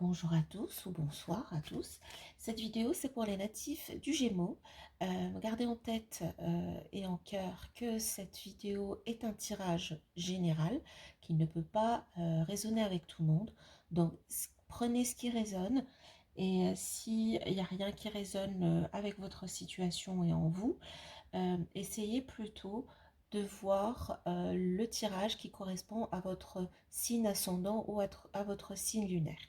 Bonjour à tous ou bonsoir à tous. Cette vidéo, c'est pour les natifs du Gémeaux. Gardez en tête et en cœur que cette vidéo est un tirage général qui ne peut pas résonner avec tout le monde. Donc, prenez ce qui résonne et s'il n'y a rien qui résonne avec votre situation et en vous, essayez plutôt de voir le tirage qui correspond à votre signe ascendant ou à votre signe lunaire.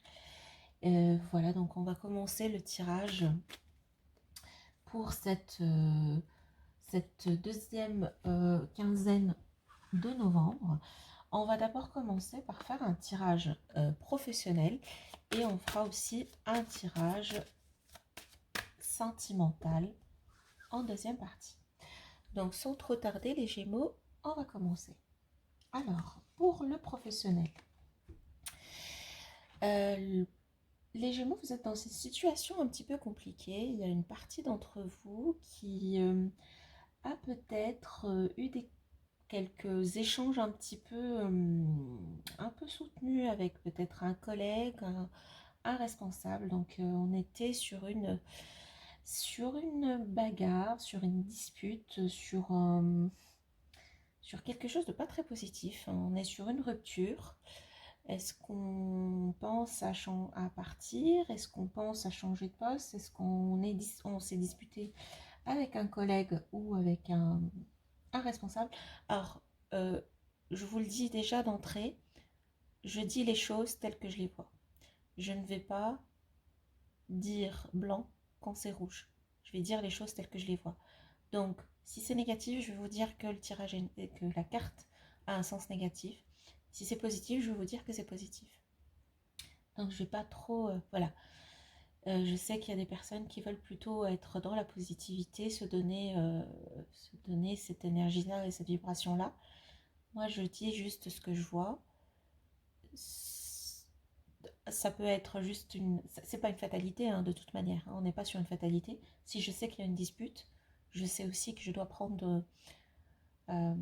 Voilà, donc on va commencer le tirage pour cette deuxième quinzaine de novembre. On va d'abord commencer par faire un tirage professionnel et on fera aussi un tirage sentimental en deuxième partie. Donc sans trop tarder les Gémeaux, on va commencer. Alors, pour le professionnel, les Gémeaux, vous êtes dans une situation un petit peu compliquée. Il y a une partie d'entre vous qui a peut-être eu quelques échanges un peu soutenus avec peut-être un collègue, un responsable. Donc on était sur une bagarre, sur une dispute, sur quelque chose de pas très positif. On est sur une rupture. Est-ce qu'on pense à partir? Est-ce qu'on pense à changer de poste? Est-ce on s'est disputé avec un collègue ou avec un responsable? Alors, je vous le dis déjà d'entrée, je dis les choses telles que je les vois. Je ne vais pas dire blanc quand c'est rouge. Je vais dire les choses telles que je les vois. Donc, si c'est négatif, je vais vous dire que que la carte a un sens négatif. Si c'est positif, je vais vous dire que c'est positif. Donc, je vais pas trop... voilà. Je sais qu'il y a des personnes qui veulent plutôt être dans la positivité, se donner cette énergie-là et cette vibration-là. Moi, je dis juste ce que je vois. Ça peut être juste une... C'est pas une fatalité, hein, de toute manière. Hein, on n'est pas sur une fatalité. Si je sais qu'il y a une dispute, je sais aussi que je dois prendre euh,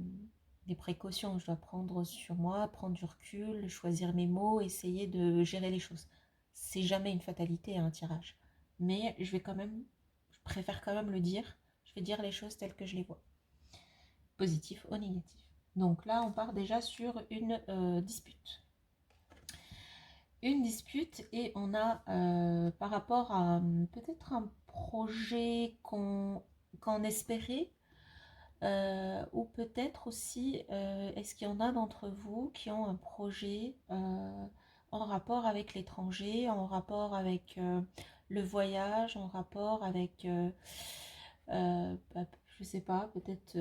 des précautions. Je dois prendre sur moi, prendre du recul, choisir mes mots, essayer de gérer les choses. C'est jamais une fatalité, un tirage. Mais je préfère quand même le dire. Je vais dire les choses telles que je les vois. Positif ou négatif. Donc là, on part déjà sur une dispute. Une dispute et on a par rapport à peut-être un projet qu'on espérait ou peut-être aussi est-ce qu'il y en a d'entre vous qui ont un projet en rapport avec l'étranger, en rapport avec le voyage, en rapport avec je sais pas, peut-être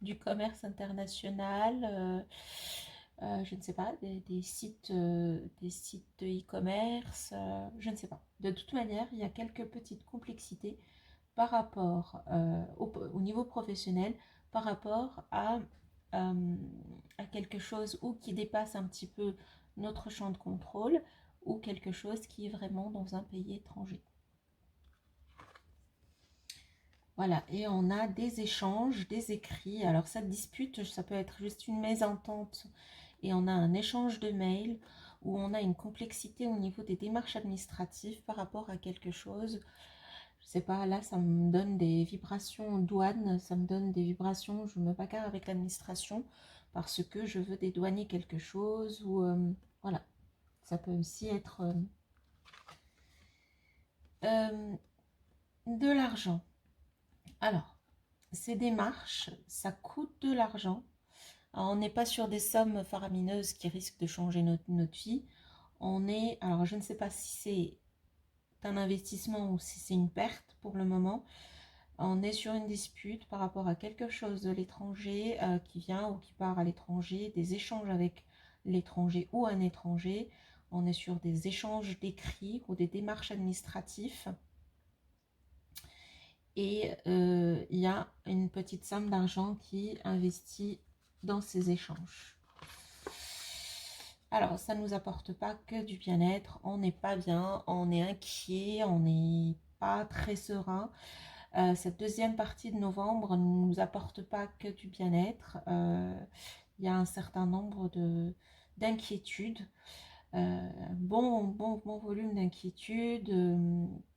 du commerce international, je ne sais pas, des sites de e-commerce, je ne sais pas. De toute manière, il y a quelques petites complexités par rapport au niveau professionnel, par rapport à quelque chose ou qui dépasse un petit peu notre champ de contrôle ou quelque chose qui est vraiment dans un pays étranger. Voilà, et on a des échanges, des écrits. Alors cette dispute, ça peut être juste une mésentente et on a un échange de mails où on a une complexité au niveau des démarches administratives par rapport à quelque chose. Je sais pas, là ça me donne des vibrations douane, ça me donne des vibrations, je me bagarre avec l'administration parce que je veux dédouaner quelque chose ou voilà. Ça peut aussi être de l'argent. Alors, ces démarches, ça coûte de l'argent. Alors, on n'est pas sur des sommes faramineuses qui risquent de changer notre vie. Alors je ne sais pas si c'est un investissement ou si c'est une perte pour le moment. On est sur une dispute par rapport à quelque chose de l'étranger qui vient ou qui part à l'étranger, des échanges avec l'étranger ou un étranger. On est sur des échanges d'écrits ou des démarches administratives. Et il y a une petite somme d'argent qui investit dans ces échanges. Alors, ça ne nous apporte pas que du bien-être, on n'est pas bien, on est inquiet, on n'est pas très serein. Cette deuxième partie de novembre ne nous apporte pas que du bien-être. Il y a un certain nombre d'inquiétudes. Un bon volume d'inquiétude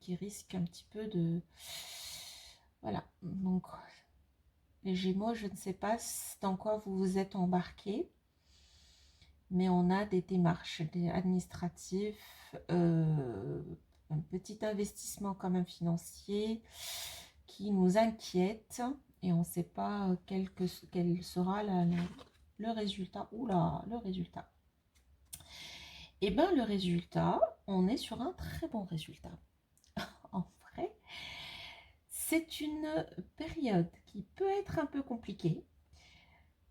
qui risque un petit peu de... Voilà, donc les Gémeaux, je ne sais pas dans quoi vous vous êtes embarqués, mais on a des démarches administratives, un petit investissement quand même financier qui nous inquiète et on ne sait pas quel sera le résultat. Oula, le résultat. Et bien le résultat, on est sur un très bon résultat. En vrai, c'est une période qui peut être un peu compliquée,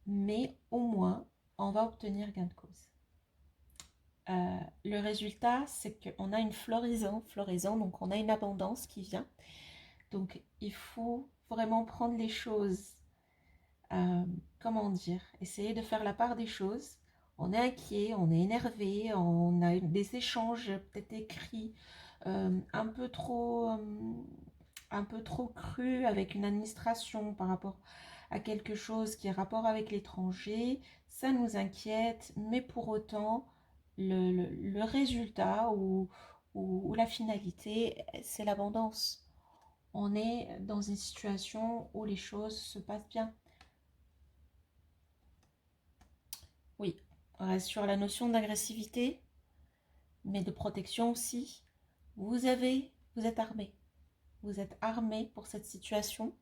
mais au moins, on va obtenir gain de cause. Le résultat, c'est qu'on a une floraison, donc on a une abondance qui vient. Donc, il faut vraiment prendre les choses, comment dire, essayer de faire la part des choses. On est inquiet, on est énervé, on a des échanges peut-être écrits un peu trop crus avec une administration par rapport à quelque chose qui est rapport avec l'étranger. Ça nous inquiète, mais pour autant, le résultat ou la finalité, c'est l'abondance. On est dans une situation où les choses se passent bien. Oui, on reste sur la notion d'agressivité, mais de protection aussi. Vous êtes armé. Vous êtes armé pour cette situation.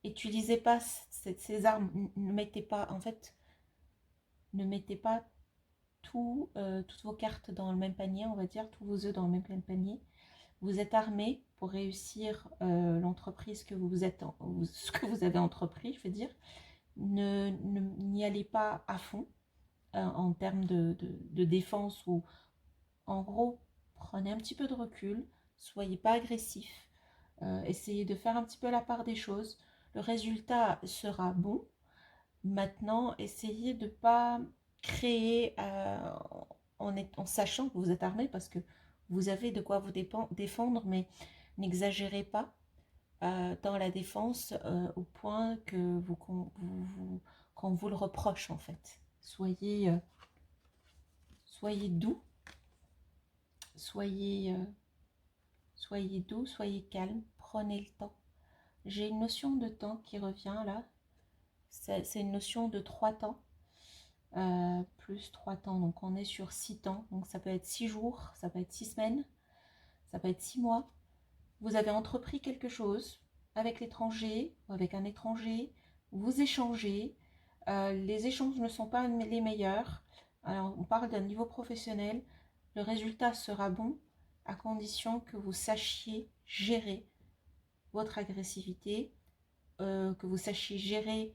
Utilisez pas ces armes. Ne mettez pas, en fait, ne mettez pas toutes vos cartes dans le même panier, on va dire, tous vos œufs dans le même panier. Vous êtes armé pour réussir l'entreprise ce que vous avez entrepris, je veux dire. N'y allez pas à fond en termes de défense ou en gros, prenez un petit peu de recul, soyez pas agressif, essayez de faire un petit peu la part des choses. Le résultat sera bon. Maintenant, essayez de ne pas créer en sachant que vous êtes armé parce que vous avez de quoi vous défendre, mais n'exagérez pas dans la défense au point que qu'on vous le reproche en fait. Soyez doux, soyez doux, soyez calme, prenez le temps. J'ai une notion de temps qui revient là. C'est une notion de 3 temps. Plus 3 temps, donc on est sur 6 temps, donc ça peut être 6 jours, ça peut être 6 semaines, ça peut être 6 mois. Vous avez entrepris quelque chose avec l'étranger ou avec un étranger, vous échangez, les échanges ne sont pas les meilleurs. Alors on parle d'un niveau professionnel, le résultat sera bon à condition que vous sachiez gérer votre agressivité, que vous sachiez gérer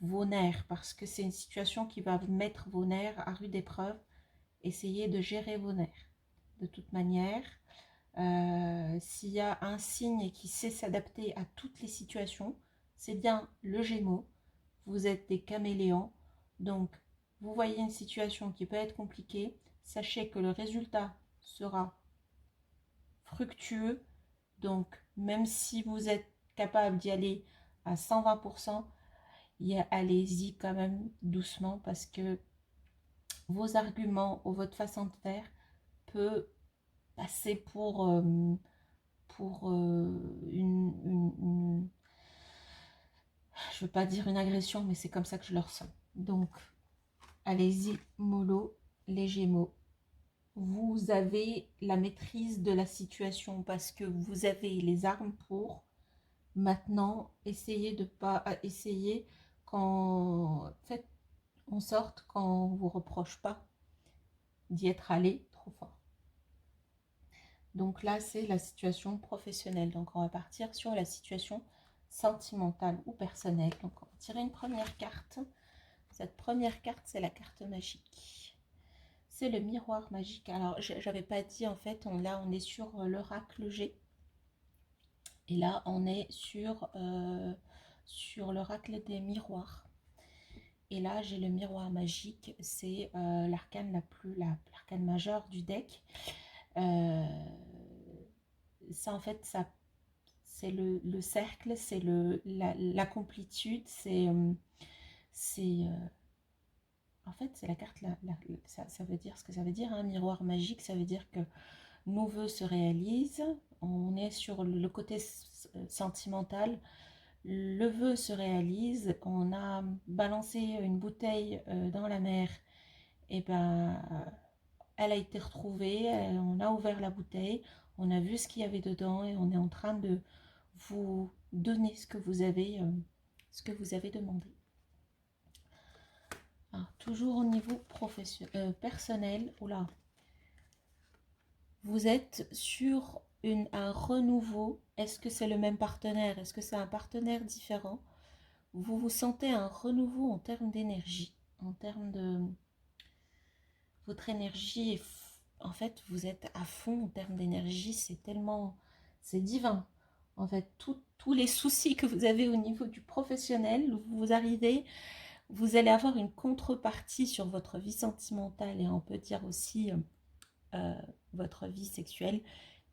vos nerfs, parce que c'est une situation qui va mettre vos nerfs à rude épreuve. Essayez de gérer vos nerfs. De toute manière, s'il y a un signe qui sait s'adapter à toutes les situations, c'est bien le Gémeaux. Vous êtes des caméléons, donc vous voyez une situation qui peut être compliquée, sachez que le résultat sera fructueux, donc même si vous êtes capable d'y aller à 120%, allez-y quand même doucement parce que vos arguments ou votre façon de faire peut passer pour je veux pas dire une agression, mais c'est comme ça que je le ressens. Donc, allez-y, mollo, les Gémeaux. Vous avez la maîtrise de la situation parce que vous avez les armes pour. Maintenant, essayez de pas essayer quand faites en sorte qu'on ne vous reproche pas d'y être allé trop fort. Donc là, c'est la situation professionnelle. Donc on va partir sur la situation sentimentale ou personnelle. Donc on va tirer une première carte. Cette première carte, c'est la carte magique. C'est le miroir magique. Alors, j'avais pas dit, en fait, là, on est sur l'oracle G. Et là, on est sur l'oracle des miroirs. Et là, j'ai le miroir magique. C'est l'arcane l'arcane majeure du deck. Ça, en fait, c'est le cercle, c'est la complétude, c'est En fait, c'est la carte, ça veut dire ce que ça veut dire, un miroir magique, ça veut dire que nos vœux se réalisent, on est sur le côté sentimental, le vœu se réalise, on a balancé une bouteille dans la mer, et ben elle a été retrouvée, on a ouvert la bouteille, on a vu ce qu'il y avait dedans et on est en train de vous donner ce que vous avez demandé. Alors, toujours au niveau personnel, oula, vous êtes sur un renouveau. Est-ce que c'est le même partenaire? Est-ce que c'est un partenaire différent? Vous vous sentez un renouveau en termes d'énergie, en termes de... Votre énergie est... En fait, vous êtes à fond en termes d'énergie, c'est tellement... C'est divin. En fait, tous les soucis que vous avez au niveau du professionnel, vous arrivez, vous allez avoir une contrepartie sur votre vie sentimentale et on peut dire aussi votre vie sexuelle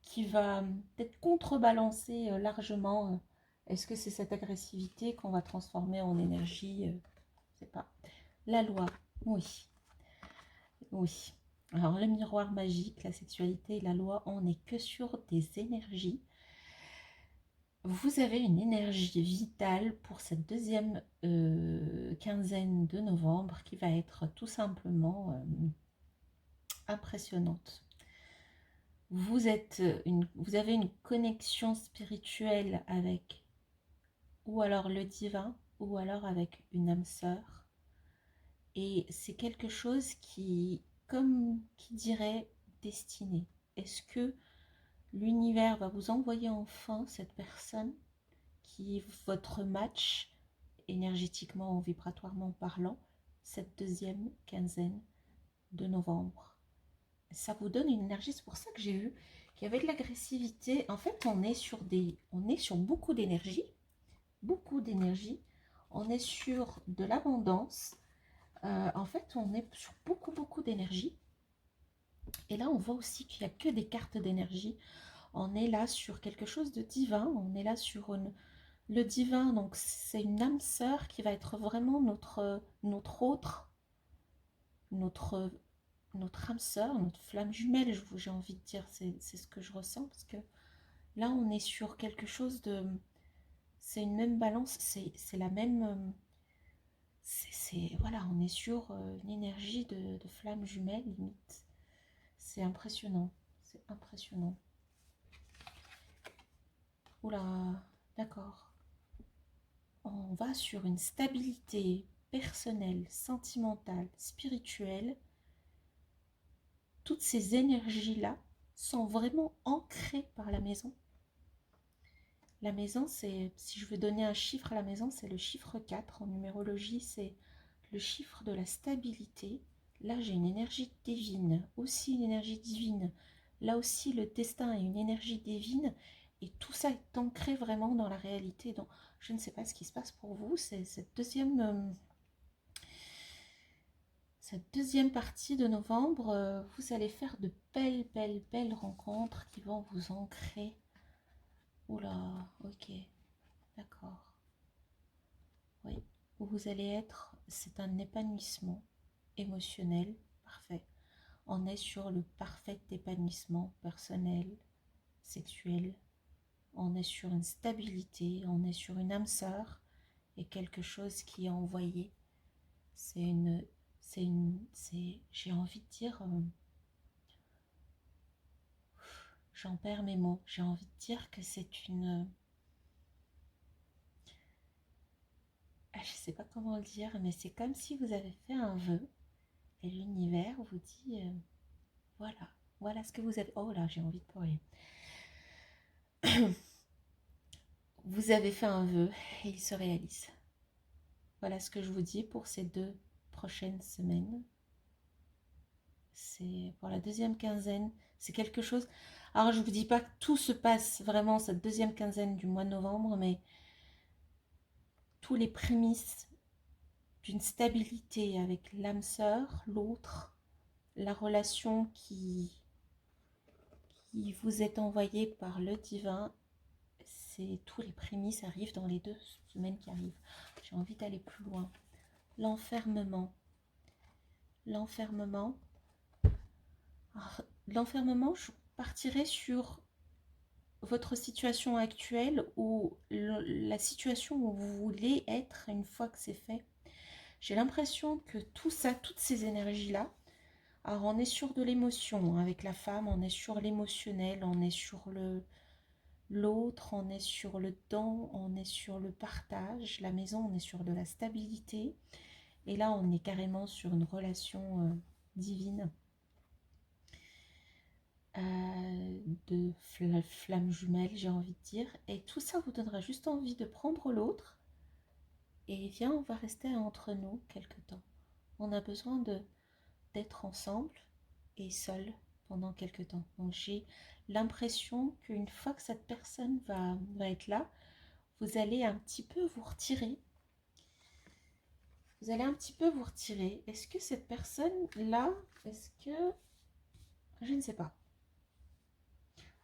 qui va peut-être contrebalancer largement. Est-ce que c'est cette agressivité qu'on va transformer en énergie? Je ne sais pas. La loi, oui. Oui. Alors le miroir magique, la sexualité et la loi, on n'est que sur des énergies. Vous avez une énergie vitale pour cette deuxième quinzaine de novembre qui va être tout simplement impressionnante. Vous avez une connexion spirituelle avec ou alors le divin ou alors avec une âme sœur. Et c'est quelque chose comme qui dirait destiné. Est-ce que l'univers va vous envoyer enfin cette personne qui est votre match énergétiquement ou vibratoirement parlant cette deuxième quinzaine de novembre? Ça vous donne une énergie, c'est pour ça que j'ai vu qu'il y avait de l'agressivité. En fait, on est sur beaucoup d'énergie, on est sur de l'abondance. En fait, on est sur beaucoup d'énergie. Et là, on voit aussi qu'il n'y a que des cartes d'énergie. On est là sur quelque chose de divin. On est là sur le divin. Donc, c'est une âme sœur qui va être vraiment notre âme sœur, notre flamme jumelle, j'ai envie de dire. C'est ce que je ressens. Parce que là, on est sur quelque chose de... C'est une même balance. C'est la même... voilà, on est sur une énergie de flamme jumelle, limite. C'est impressionnant. C'est impressionnant. Oula, d'accord. On va sur une stabilité personnelle, sentimentale, spirituelle. Toutes ces énergies-là sont vraiment ancrées par la maison. La maison, c'est, si je veux donner un chiffre à la maison, c'est le chiffre 4. En numérologie, c'est le chiffre de la stabilité. Là, j'ai une énergie divine, aussi une énergie divine. Là aussi, le destin est une énergie divine. Et tout ça est ancré vraiment dans la réalité. Donc, je ne sais pas ce qui se passe pour vous. C'est cette deuxième partie de novembre. Vous allez faire de belles rencontres qui vont vous ancrer. Oula, ok, d'accord. Oui, vous allez être, c'est un épanouissement émotionnel parfait. On est sur le parfait épanouissement personnel, sexuel. On est sur une stabilité, on est sur une âme sœur et quelque chose qui est envoyé. J'ai envie de dire, j'en perds mes mots. J'ai envie de dire que c'est une... je ne sais pas comment le dire, mais c'est comme si vous avez fait un vœu et l'univers vous dit, voilà ce que vous avez... Oh là, j'ai envie de pleurer. Vous avez fait un vœu et il se réalise. Voilà ce que je vous dis pour ces 2 prochaines semaines. C'est pour la deuxième quinzaine. C'est quelque chose... Alors, je ne vous dis pas que tout se passe vraiment cette deuxième quinzaine du mois de novembre, mais tous les prémices d'une stabilité avec l'âme sœur, l'autre, la relation qui vous est envoyée par le divin, c'est tous les prémices arrivent dans les 2 semaines qui arrivent. J'ai envie d'aller plus loin. L'enfermement. l'enfermement. L'enfermement, je partirais sur votre situation actuelle ou la situation où vous voulez être une fois que c'est fait. J'ai l'impression que tout ça, toutes ces énergies-là, alors on est sur de l'émotion, avec la femme, on est sur l'émotionnel, on est sur l'autre, on est sur le temps, on est sur le partage, la maison, on est sur de la stabilité. Et là, on est carrément sur une relation divine, de flamme jumelle, j'ai envie de dire. Et tout ça vous donnera juste envie de prendre l'autre. Et viens, on va rester entre nous quelque temps. On a besoin d'être ensemble et seul pendant quelque temps. Donc j'ai l'impression qu'une fois que cette personne va être là, vous allez un petit peu vous retirer. Vous allez un petit peu vous retirer. Est-ce que cette personne-là, est-ce que... Je ne sais pas.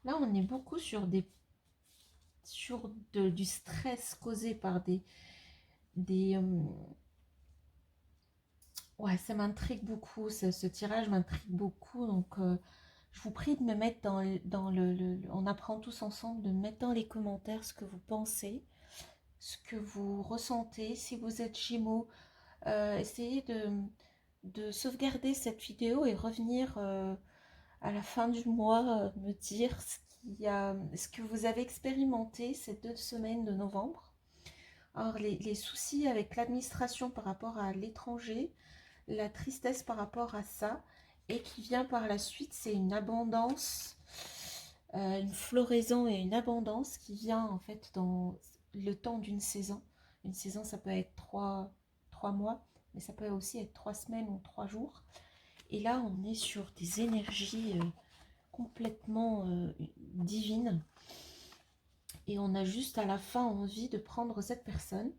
Là, on est beaucoup sur du stress causé par des ouais, ça m'intrigue beaucoup, ce tirage m'intrigue beaucoup, donc je vous prie de me mettre on apprend tous ensemble, de mettre dans les commentaires ce que vous pensez, ce que vous ressentez. Si vous êtes Gémeaux, essayez de sauvegarder cette vidéo et revenir à la fin du mois, me dire ce que vous avez expérimenté ces 2 semaines de novembre. Alors les soucis avec l'administration par rapport à l'étranger, la tristesse par rapport à ça, et qui vient par la suite, c'est une abondance, une floraison et une abondance qui vient en fait dans le temps d'une saison. Une saison, ça peut être 3 mois, mais ça peut aussi être 3 semaines ou 3 jours. Et là, on est sur des énergies complètement divines. Et on a juste à la fin envie de prendre cette personne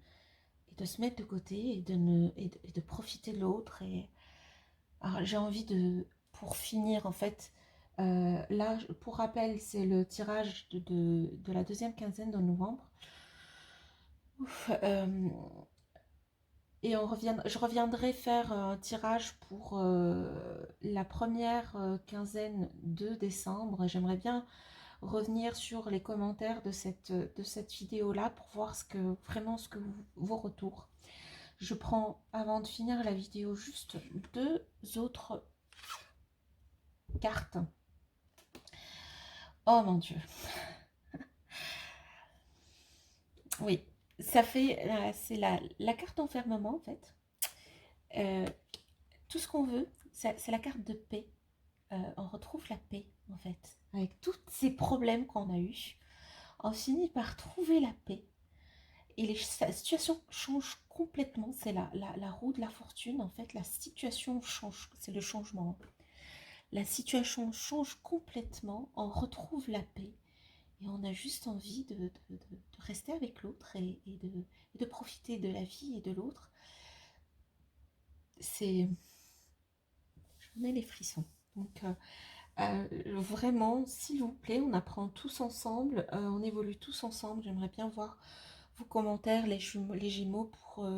et de se mettre de côté et de profiter de l'autre. Et j'ai envie pour finir en fait, là pour rappel, c'est le tirage de la 2e quinzaine de novembre. Ouf, et je reviendrai faire un tirage pour la première quinzaine de décembre. J'aimerais bien revenir sur les commentaires de cette vidéo-là pour voir vraiment ce que vos retours. Je prends, avant de finir la vidéo, juste 2 autres cartes. Oh mon Dieu. Oui, ça fait, c'est la carte d'enfermement en fait. Tout ce qu'on veut, c'est la carte de paix. On retrouve la paix en fait. Avec tous ces problèmes qu'on a eus, on finit par trouver la paix. Et la situation change complètement. C'est la roue de la fortune en fait. La situation change, c'est le changement. La situation change complètement, on retrouve la paix. Et on a juste envie de rester avec l'autre et de profiter de la vie et de l'autre. C'est... J'en ai les frissons. Donc, vraiment, s'il vous plaît, on apprend tous ensemble, on évolue tous ensemble. J'aimerais bien voir vos commentaires, les Gémeaux, pour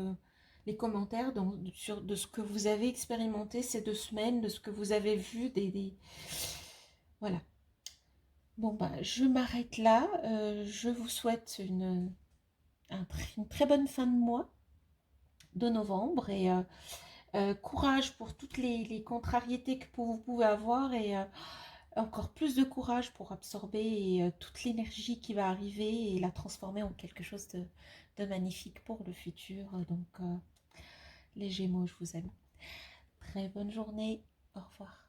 les commentaires de ce que vous avez expérimenté ces 2 semaines, de ce que vous avez vu, voilà. Bon, bah, je m'arrête là. Je vous souhaite une très bonne fin de mois de novembre et courage pour toutes les contrariétés que vous pouvez avoir et encore plus de courage pour absorber toute l'énergie qui va arriver et la transformer en quelque chose de magnifique pour le futur. Donc, les Gémeaux, je vous aime. Très bonne journée. Au revoir.